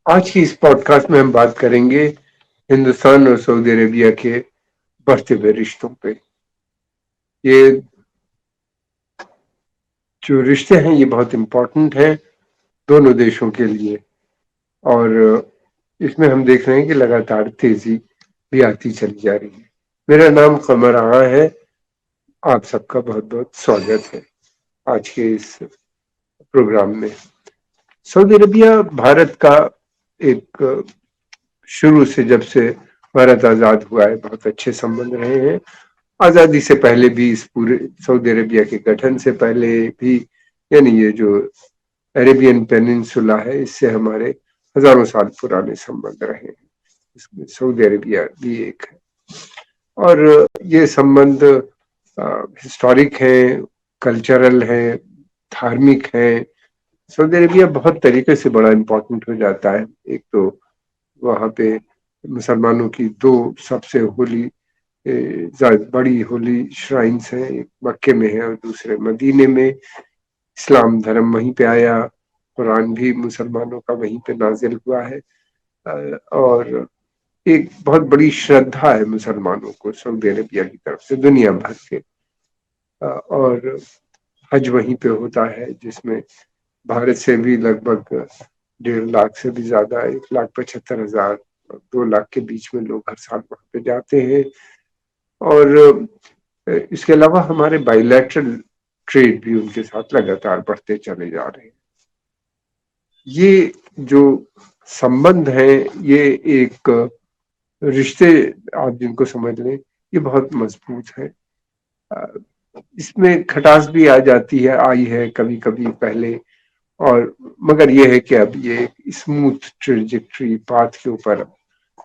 آج کی اس pod cost میں ہم بات کریں گے ہندوستان اور سعودی عربیہ کے بڑھتے ہوئے رشتوں پہ۔ یہ جو رشتے ہیں یہ بہت امپورٹنٹ ہیں دونوں دیشوں کے لیے، اور اس میں ہم دیکھ رہے ہیں کہ لگاتار تیزی بھی آتی چلی جا رہی ہے۔ میرا نام قمر آغا ہے، آپ سب کا بہت بہت سواگت ہے آج کے اس پروگرام میں۔ سعودی عربیہ بھارت کا ایک شروع سے، جب سے بھارت آزاد ہوا ہے، بہت اچھے سمبند رہے ہیں۔ آزادی سے پہلے بھی، اس پورے سعودی عربیہ کے گٹھن سے پہلے بھی، یعنی یہ جو عربین پیننسولا ہے اس سے ہمارے ہزاروں سال پرانے سمبند رہے ہیں۔ اس میں سعودی عربیہ بھی ایک ہے، اور یہ سمبند ہسٹورک ہیں، کلچرل ہیں، دھارمک ہیں۔ سعودی عربیہ بہت طریقے سے بڑا امپورٹنٹ ہو جاتا ہے۔ ایک تو وہاں پہ مسلمانوں کی دو سب سے بڑی ہولی شرائنس ہیں، ایک مکے میں ہے اور دوسرے مدینے میں۔ اسلام دھرم وہیں پہ آیا، قرآن بھی مسلمانوں کا وہیں پہ نازل ہوا ہے، اور ایک بہت بڑی شردھا ہے مسلمانوں کو سعودی عربیہ کی طرف سے دنیا بھر کے، اور حج وہیں پہ ہوتا ہے جس میں بھارت سے بھی لگ بھگ 1.5 لاکھ سے بھی زیادہ، 1,75,000 اور 2 لاکھ کے بیچ میں لوگ ہر سال وہاں پہ جاتے ہیں۔ اور اس کے علاوہ ہمارے بائی لیٹرل ٹریڈ بھی ان کے ساتھ لگاتار بڑھتے چلے جا رہے ہیں۔ یہ جو سمبند ہیں، یہ ایک رشتے آپ جن کو سمجھ لیں، یہ بہت مضبوط ہے۔ اس میں کھٹاس بھی آ جاتی ہے، آئی ہے کبھی کبھی پہلے، اور مگر یہ ہے کہ اب یہ اسموتھ ٹریجیکٹری پاتھ کے اوپر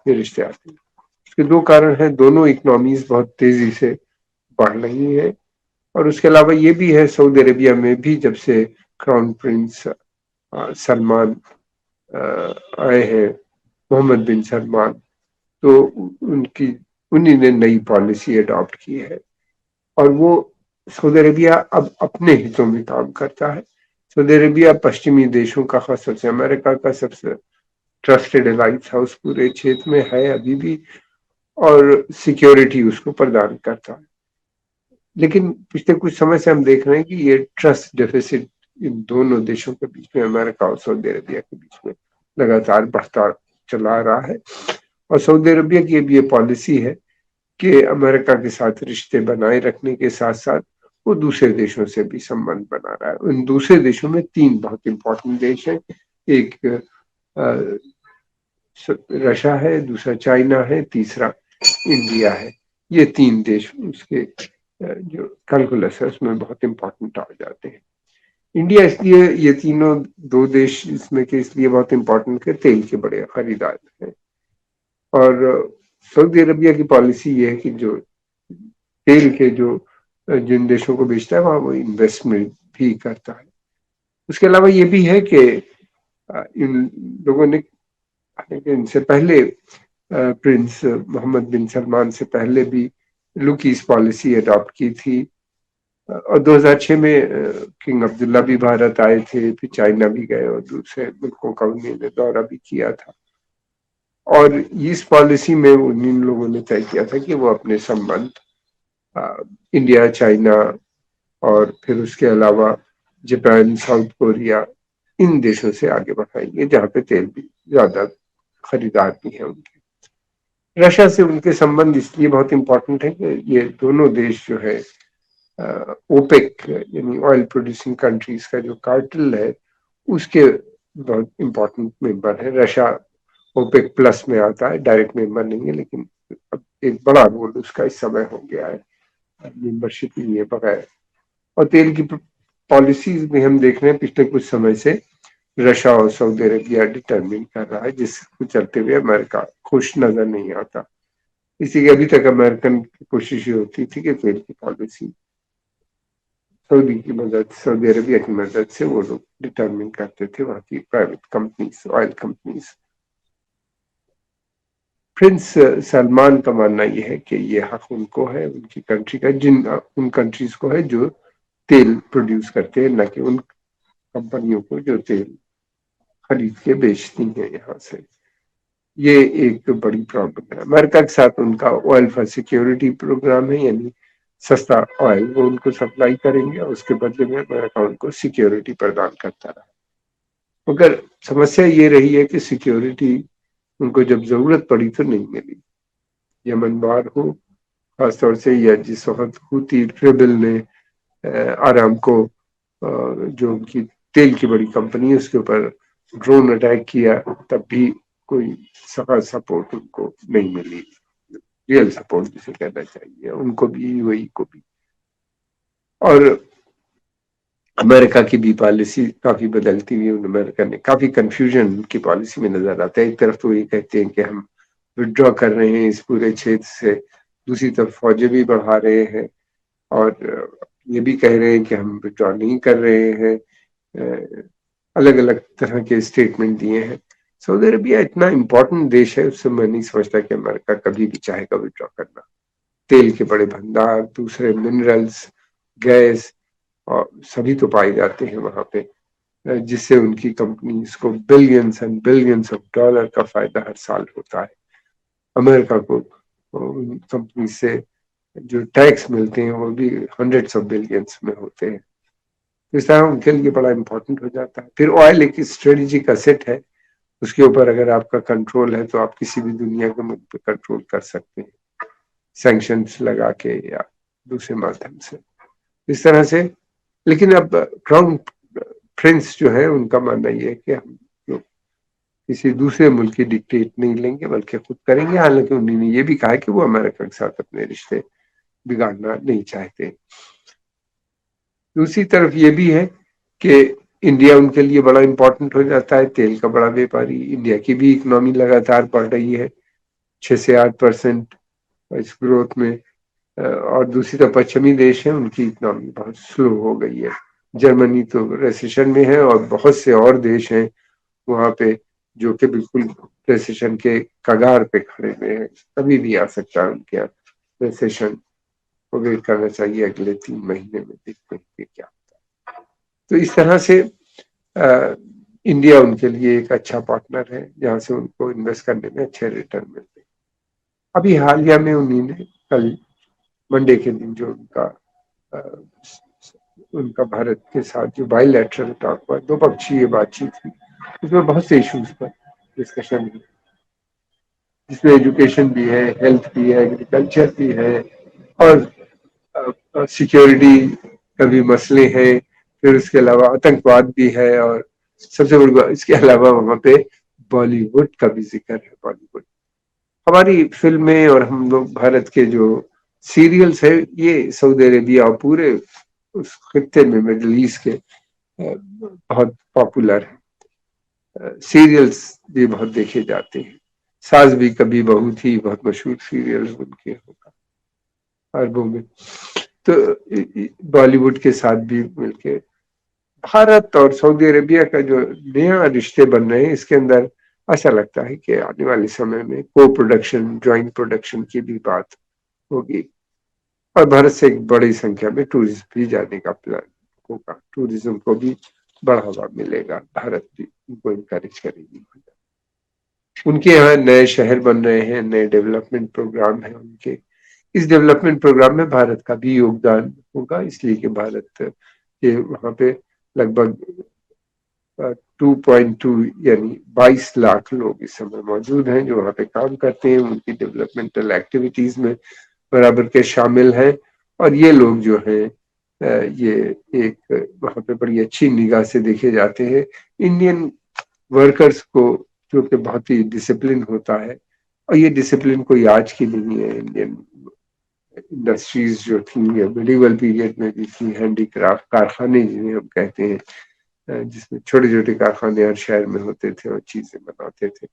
یہ رشتے آتے ہیں۔ اس کے دو کارن ہیں، دونوں اکنامیز بہت تیزی سے بڑھ رہی ہیں، اور اس کے علاوہ یہ بھی ہے سعودی عربیہ میں بھی جب سے کراؤن پرنس سلمان آئے ہیں، محمد بن سلمان، تو انہی نے نئی پالیسی اڈاپٹ کی ہے، اور وہ سعودی عربیہ اب اپنے ہتوں میں کام کرتا ہے۔ سعودی عربیہ پشچمی دیشوں کا، خاص طور سے امریکہ کا، سب سے ٹرسٹڈ لائٹ ہاؤس پورے چھیتر میں ہے ابھی بھی، اور سیکیورٹی اس کو پردان کرتا ہے۔ لیکن پچھلے کچھ سمے سے ہم دیکھ رہے ہیں کہ یہ ٹرسٹ ڈیفیسٹ ان دونوں دیشوں کے بیچ میں، امریکہ اور سعودی عربیہ کے بیچ میں، لگاتار بڑھتا چلا آ رہا ہے۔ اور سعودی عربیہ کی اب یہ پالیسی ہے کہ امریکہ کے ساتھ رشتے بنائے رکھنے کے ساتھ ساتھ وہ دوسرے دیشوں سے بھی سمبند بنا رہا ہے۔ ان دوسرے دیشوں میں 3 بہت امپورٹنٹ دیش ہیں، ایک رشیا ہے، دوسرا چائنا ہے، تیسرا انڈیا ہے۔ یہ 3 دیش اس کے جو کیلکولس ہے اس میں بہت امپورٹنٹ آ جاتے ہیں۔ انڈیا اس لیے، یہ تینوں 2 دیش اس میں کہ اس لیے بہت امپورٹنٹ کہ تیل کے بڑے خریدار ہیں، اور سعودی عربیہ کی پالیسی یہ ہے کہ جو تیل کے جن دیشوں کو بیچتا ہے وہاں وہ انویسٹمنٹ بھی کرتا ہے۔ اس کے علاوہ یہ بھی ہے کہ ان لوگوں نے، ان سے پہلے پرنس محمد بن سلمان سے پہلے بھی لوکیز پالیسی اڈاپٹ کی تھی، اور 2006 میں کنگ عبداللہ بھی بھارت آئے تھے، پھر چائنا بھی گئے اور دوسرے ملکوں کا انہوں نے دورہ بھی کیا تھا، اور اس پالیسی میں ان لوگوں نے طے کیا تھا کہ وہ اپنے سمبند انڈیا، چائنا، اور پھر اس کے علاوہ جاپان، ساؤتھ کوریا، ان دیشوں سے آگے بڑھائیں گے جہاں پہ تیل بھی زیادہ خریدار بھی ہیں ان کے۔ رشیا سے ان کے سمبند اس لیے بہت امپورٹنٹ ہے کہ یہ دونوں دیش جو ہے اوپیک یعنی آئل پروڈیوسنگ کنٹریز کا جو کارٹل ہے اس کے بہت امپورٹنٹ ممبر ہے۔ رشیا اوپیک پلس میں آتا ہے، ڈائریکٹ ممبر نہیں ہے، لیکن اب ایک بڑا رول اس کا اس سمے ہو گیا ہے ممبرشپ لیے بغیر۔ اور تیل کی پالیسیز میں ہم دیکھ رہے ہیں پچھلے کچھ سمے سے رشیا اور سعودی عربیہ ڈٹرمن کر رہا ہے، جس کو چلتے ہوئے امریکہ خوش نظر نہیں آتا۔ اسی لیے ابھی تک امریکن کی کوشش یہ ہوتی تھی کہ تیل کی پالیسی سعودی عربیہ کی مدد سے وہ لوگ ڈٹرمن کرتے تھے، وہاں کی private companies, oil companies. Prince Salman کا ماننا یہ ہے کہ یہ حق ان کو ہے، ان کی کنٹری کا، ان کنٹریز کو ہے جو تیل پروڈیوس کرتے ہیں، نہ کہ ان کمپنیوں کو جو تیل خرید کے بیچتی ہیں یہاں سے. یہ ایک بڑی پرابلم ہے. امریکہ کے ساتھ ان کا آئل فار سیکیورٹی پروگرام ہے، یعنی سستا آئل وہ ان کو سپلائی کریں گے اور اس کے بدلے میں امریکہ ان کو سیکیورٹی پردان کرتا رہا. مگر سمسیا یہ رہی ہے کہ سیکیورٹی ان کو جب ضرورت پڑی تو نہیں ملی. یمن وار ہو خاص طور سے، یا جس وقت ہوتی ریبل نے آرام کو جو ان کی تیل کی بڑی کمپنی ہے اس کے اوپر ڈرون اٹیک کیا، تب بھی کوئی سپورٹ ان کو نہیں ملی. ریئل سپورٹ جسے کہنا چاہیے ان کو بھی، وہی کو بھی. اور امریکہ کی بھی پالیسی کافی بدلتی ہوئی. امریکہ نے کافی کنفیوژن کی پالیسی میں نظر آتا ہے. ایک طرف تو یہ کہتے ہیں کہ ہم وڈرا کر رہے ہیں اس پورے چھیتر سے، دوسری طرف فوجیں بھی بڑھا رہے ہیں، اور یہ بھی کہہ رہے ہیں کہ ہم وڈرا نہیں کر رہے ہیں. الگ الگ طرح کے اسٹیٹمنٹ دیے ہیں. سعودی عربیہ اتنا امپورٹنٹ دیش ہے، اس سے میں نہیں سمجھتا کہ امریکہ کبھی بھی چاہے گا وڈرا کرنا. تیل کے بڑے بھنڈار، دوسرے منرلز، گیس اور سبھی تو پائے جاتے ہیں وہاں پہ، جس سے ان کی کمپنیز کو billions and billions of dollar کا فائدہ ہر سال ہوتا ہے. امریکہ کو ان کمپنی سے جو ٹیکس ملتے ہیں وہ بھی ہنڈریڈس آف بلینز میں ہوتے ہیں. اس طرح ان کے لیے بڑا امپورٹنٹ ہو جاتا ہے. پھر آئل ایک اسٹریٹجک ایسٹ ہے، اس کے اوپر اگر آپ کا کنٹرول ہے تو آپ کسی بھی دنیا کے ملک پہ کنٹرول کر سکتے ہیں، سینکشنز لگا کے یا دوسرے مادھیم سے اس طرح سے. لیکن اب کراؤن پرنس جو ہے ان کا ماننا یہ ہے کہ ہم کسی دوسرے ملک کی ڈکٹیٹ نہیں لیں گے بلکہ خود کریں گے. حالانکہ انہوں نے یہ بھی کہا کہ وہ امریکہ کے ساتھ اپنے رشتے بگاڑنا نہیں چاہتے. دوسری طرف یہ بھی ہے کہ انڈیا ان کے لیے بڑا امپورٹنٹ ہو جاتا ہے، تیل کا بڑا بیپاری. انڈیا کی بھی اکنامی لگاتار بڑھ رہی ہے 6 سے 8% اس گروتھ میں، اور دوسری طرف پچھمی دیش ہیں ان کی اکنامی بہت سلو ہو گئی ہے. جرمنی تو ریسیشن میں ہے، اور بہت سے اور دیش ہیں وہاں پہ جو کہ بالکل ریسیشن کے کگار پہ کھڑے ہوئے ہیں. کبھی بھی آ سکتا ہے ان کے ریسیشن کو. ویٹ کرنا چاہیے اگلے 3 مہینے میں، دیکھتے ہیں کیا ہوتا ہے. تو اس طرح سے انڈیا ان کے لیے ایک اچھا پارٹنر ہے جہاں سے ان کو انویسٹ کرنے میں اچھے ریٹرن ملتے ہیں. ابھی حالیہ میں انہوں نے کل منڈے کے دن جو ان کا بھارت کے ساتھ جو بائی لیٹرل ٹاک ہوا، دو پکشی بات چیت ہوئی، اس میں بہت سے ایشوز پر ڈسکشن ہوئی، جس میں ایجوکیشن بھی ہے، ہیلتھ بھی ہے، ایگریکلچر بھی ہے، اور سیکیورٹی کا بھی مسئلے ہیں. پھر اس کے علاوہ آتنکواد بھی ہے، اور سب سے بڑی بات اس کے علاوہ وہاں پہ بالی ووڈ کا بھی ذکر ہے. بالی ووڈ ہماری فلمیں اور ہم لوگ بھارت کے جو سیریلز ہے یہ سعودی عربیہ اور پورے اس خطے میں مڈل ایسٹ کے بہت پاپولر ہیں. سیریلز بھی بہت دیکھے جاتے ہیں. ساز بھی کبھی بہو تھی بہت مشہور سیریل ان کے ہوگا عربوں میں. تو بالی ووڈ کے ساتھ بھی مل کے بھارت اور سعودی عربیہ کا جو نیا رشتے بن رہے ہیں، اس کے اندر ایسا لگتا ہے کہ آنے والے سمے میں کو پروڈکشن، جوائنٹ پروڈکشن کی بھی بات ہوگی. اور بھارت سے ایک بڑی سنکھیا میں ٹورسٹ بھی جانے کا پلان ہوگا. ٹوریزم کو بھی بڑھاوا ملے گا، بھارت بھی ان کو انکریج کرے گی. ان کے یہاں نئے شہر بن رہے ہیں، نئے ڈیولپمنٹ پروگرام ہیں ان کے. اس ڈیولپمنٹ پروگرام میں بھارت کا بھی یوگدان ہوگا، اس لیے کہ بھارت کے وہاں پہ لگ بھگ 2.2 یعنی 22 لاکھ لوگ اس سمے موجود ہیں جو وہاں پہ کام کرتے ہیں. ان کی ڈیولپمنٹل ایکٹیویٹیز میں برابر کے شامل ہیں، اور یہ لوگ جو ہیں یہ ایک وہاں پہ بڑی اچھی نگاہ سے دیکھے جاتے ہیں. انڈین ورکرز کو جو کہ بہت ہی ڈسپلن ہوتا ہے، اور یہ ڈسپلن کوئی آج کی نہیں ہے. انڈین انڈسٹریز جو تھیں میڈیول پیریڈ میں بھی تھی، ہینڈی کرافٹ کارخانے جنہیں ہم کہتے ہیں، جس میں چھوٹے چھوٹے کارخانے ہر شہر میں ہوتے تھے اور چیزیں بناتے تھے.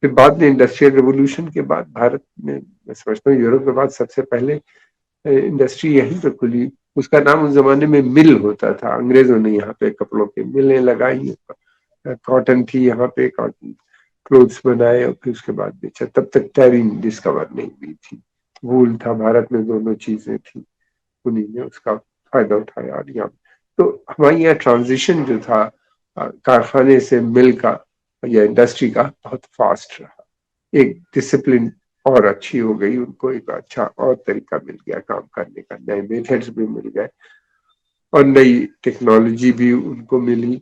پھر بعد میں انڈسٹریل ریولوشن کے بعد بھارت میں سمجھتا ہوں یورپ کے بعد سب سے پہلے انڈسٹری یہیں پہ کھلی. اس کا نام اس زمانے میں مل ہوتا تھا. انگریزوں نے یہاں پہ کپڑوں کی ملیں لگائی، کاٹن تھی یہاں پہ، کاٹن کلوتھس بنائے اور پھر اس کے بعد بیچا. تب تک ٹیرنگ ڈسکور نہیں ہوئی تھی. وول تھا بھارت میں، دونوں چیزیں تھیں، انہیں نے اس کا فائدہ اٹھایا. اور یہاں تو ہمارے یہاں ٹرانزیشن جو تھا کارخانے سے مل کا، یا انڈسٹری کا بہت فاسٹ رہا. ایک ڈسپلن اور اچھی ہو گئی، ان کو ایک اچھا اور طریقہ مل گیا کام کرنے کا، نئے میتھڈز بھی مل گئے اور نئی ٹیکنالوجی بھی ان کو ملی.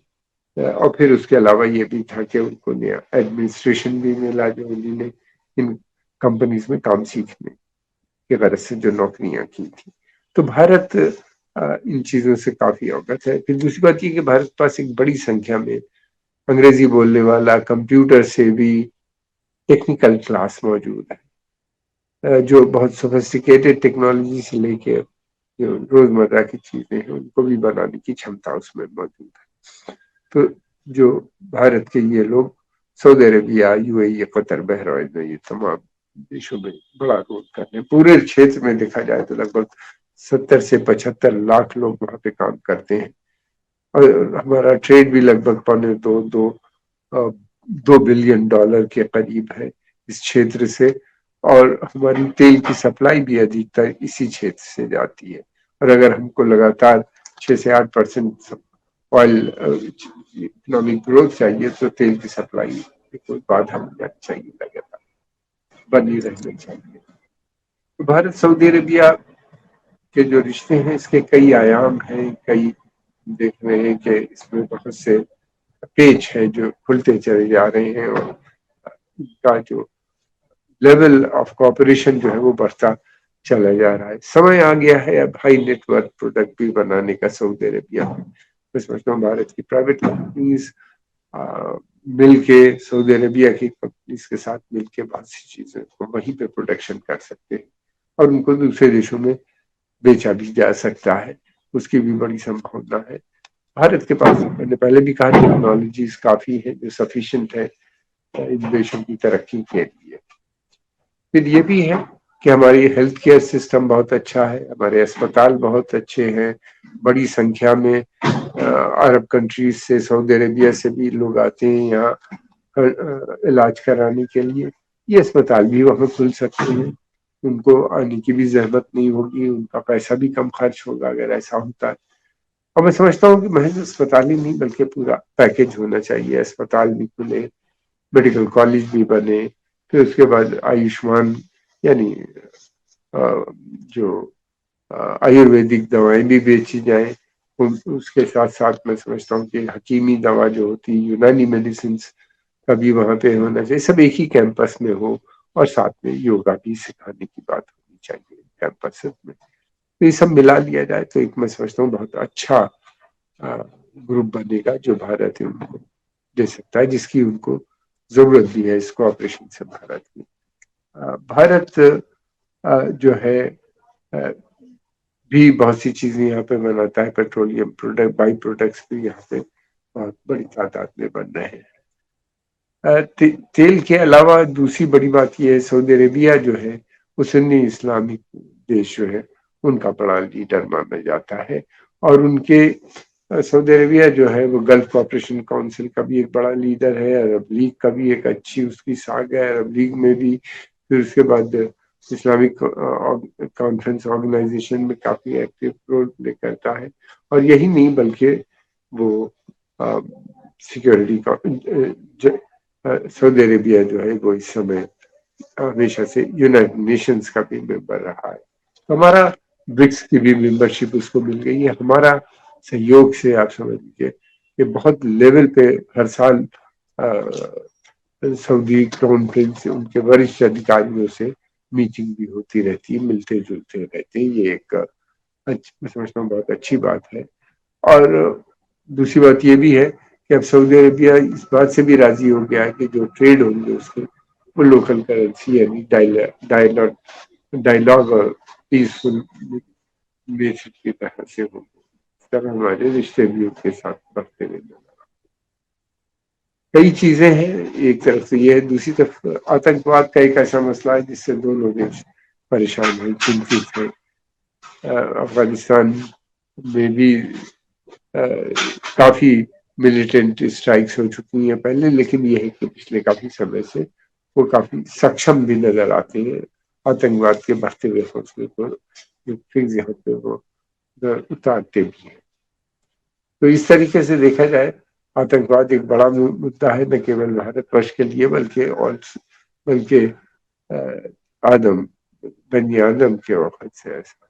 اور پھر اس کے علاوہ یہ بھی تھا کہ ان کو نیا ایڈمنسٹریشن بھی ملا جو انہوں نے ان کمپنیز میں کام سیکھنے کی غرض سے جو نوکریاں کی تھی. تو بھارت ان چیزوں سے کافی اوگت ہے. پھر دوسری بات یہ کہ بھارت کے پاس ایک بڑی سنکھیا میں انگریزی بولنے والا، کمپیوٹر سے بھی ٹیکنیکل کلاس موجود ہے، جو بہت سوفسٹیکیٹڈ ٹیکنالوجی سے لے کے جو روزمرہ کی چیزیں ہیں ان کو بھی بنانے کی چھمتا اس میں موجود ہے. تو جو بھارت کے یہ لوگ سعودی عربیہ، یو اے ای، قطر، بحرین میں یہ تمام دیشوں میں بڑا رول کر رہے ہیں. پورے چھیتر میں دیکھا جائے تو لگ بھگ 70 سے 75 لاکھ لوگ وہاں پہ کام کرتے ہیں. اور ہمارا ٹریڈ بھی لگ بھگ $2 بلین کے قریب ہے اس چھیتر سے. اور ہماری تیل کی سپلائی بھی ادھکتر اسی چھیتر سے جاتی ہے. اور اگر ہم کو لگاتار 6 سے 8% آئل اکنامک گروتھ چاہیے تو تیل کی سپلائی کوئی بات ہم چاہیے، لگاتار بنی رہنا چاہیے. بھارت سعودی عربیہ کے جو رشتے ہیں اس کے کئی آیام ہیں، کئی دیکھ رہے ہیں کہ اس میں بہت سے پیچ ہیں جو کھلتے چلے جا رہے ہیں، اور ان کا جو لیول آف کوآپریشن جو ہے وہ بڑھتا چلا جا رہا ہے. سمے آ گیا ہے اب ہائی نیٹ ورک پروڈکٹ بھی بنانے کا سعودی عربیہ میں. میں سمجھتا ہوں بھارت کی پرائیویٹ کمپنیز مل کے سعودی عربیہ کی کمپنیز کے ساتھ مل کے بہت سی چیزیں کو وہیں پہ پروڈکشن کر سکتے ہیں اور ان کو دوسرے دیشوں میں بیچا بھی جا سکتا ہے. اس کی بھی بڑی سمبھاونا ہے. بھارت کے پاس میں نے پہلے بھی کہا ٹیکنالوجیز کافی ہے جو سفیشینٹ ہے ان دیشوں کی ترقی کے لیے. پھر یہ بھی ہے کہ ہماری ہیلتھ کیئر سسٹم بہت اچھا ہے، ہمارے اسپتال بہت اچھے ہیں. بڑی سنکھیا میں عرب کنٹریز سے، سعودی عربیہ سے بھی لوگ آتے ہیں یہاں علاج کرانے کے لیے. یہ اسپتال بھی وہاں کھل سکتے ہیں، ان کو آنے کی بھی زحمت نہیں ہوگی، ان کا پیسہ بھی کم خرچ ہوگا اگر ایسا ہوتا ہے. اور میں سمجھتا ہوں کہ محض اسپتال ہی نہیں بلکہ پورا پیکج ہونا چاہیے. اسپتال بھی کھلے، میڈیکل کالج بھی بنے، پھر اس کے بعد آیوشمان یعنی جو آیورویدک دوائیں بھی بیچی جائیں. اس کے ساتھ ساتھ میں سمجھتا ہوں کہ حکیمی دوا جو ہوتی ہے، یونانی میڈیسنز کا بھی وہاں پہ ہونا چاہیے. سب ایک ہی کیمپس میں ہو اور ساتھ میں یوگا بھی سکھانے کی بات ہونی چاہیے کیمپس میں. تو یہ سب ملا لیا جائے تو ایک میں سمجھتا ہوں بہت اچھا گروپ بنے گا جو بھارت ان کو دے سکتا ہے، جس کی ان کو ضرورت بھی ہے اس کوآپریشن سے. بھارت جو ہے بھی بہت سی چیزیں یہاں پہ بناتا ہے. پیٹرولیم پروڈکٹ، بائی پروڈکٹس بھی یہاں پہ بہت بڑی تعداد میں بن رہے ہیں. تیل کے علاوہ دوسری بڑی بات یہ ہے سعودی عربیہ جو ہے وہ سنی اسلامک دیش جو ہے ان کا بڑا لیڈر مانا جاتا ہے. اور ان کے سعودی عربیہ جو ہے وہ گلف کوآپریشن کونسل کا بھی ایک بڑا لیڈر ہے. عرب لیگ کا بھی ایک اچھی اس کی ساکھ ہے. عرب لیگ میں بھی پھر اس کے بعد اسلامک کانفرنس آرگنائزیشن میں کافی ایکٹیو رول پلے کرتا ہے. اور یہی نہیں بلکہ وہ سیکورٹی کا سعودی عربیہ جو ہے وہ اس سمے ہمیشہ سے یونائٹڈ نیشنز کا بھی ممبر رہا ہے. ہمارا برکس کی بھی ممبرشپ اس کو مل گئی ہے. ہمارا سہیوگ سے آپ سمجھ لیجیے کہ بہت لیول پہ ہر سال سعودی کراؤن پرنس ان کے وریشٹھ ادھیکاریوں سے میٹنگ بھی ہوتی رہتی ہے، ملتے جلتے رہتے ہیں. یہ ایک میں سمجھتا ہوں بہت اچھی بات ہے. اور دوسری بات یہ بھی ہے کہ اب سعودی عربیہ اس بات سے بھی راضی ہو گیا ہے کہ جو ٹریڈ ہوں گے اس کے وہ لوکل کرنسی یعنی ڈائلاگ اور پیسفل بیسس کی طرح سے ہوں گے. اس طرح ہمارے رشتے بھی ان کے ساتھ بڑھتے رہے. کئی چیزیں ہیں، ایک طرف سے یہ ہے، دوسری طرف آتنکواد کا ایک ایسا مسئلہ ہے جس سے دونوں دیش پریشان ہیں، چنتت ہیں. افغانستان میں بھی کافی ملیٹنٹ اسٹرائکس ہو چکی ہیں پہلے، لیکن یہ ہے کہ پچھلے کافی سمے سے وہ کافی سکشم بھی نظر آتے ہیں آتنکواد کے بڑھتے ہوئے حوصلے کو پھر یہاں پہ وہ اتارتے بھی ہیں. تو اس طریقے سے دیکھا جائے آتنکواد ایک بڑا مدعا ہے، نہ کیول بھارت ورش کے لیے بلکہ آدم بنی آدم کے وقت سے ایسا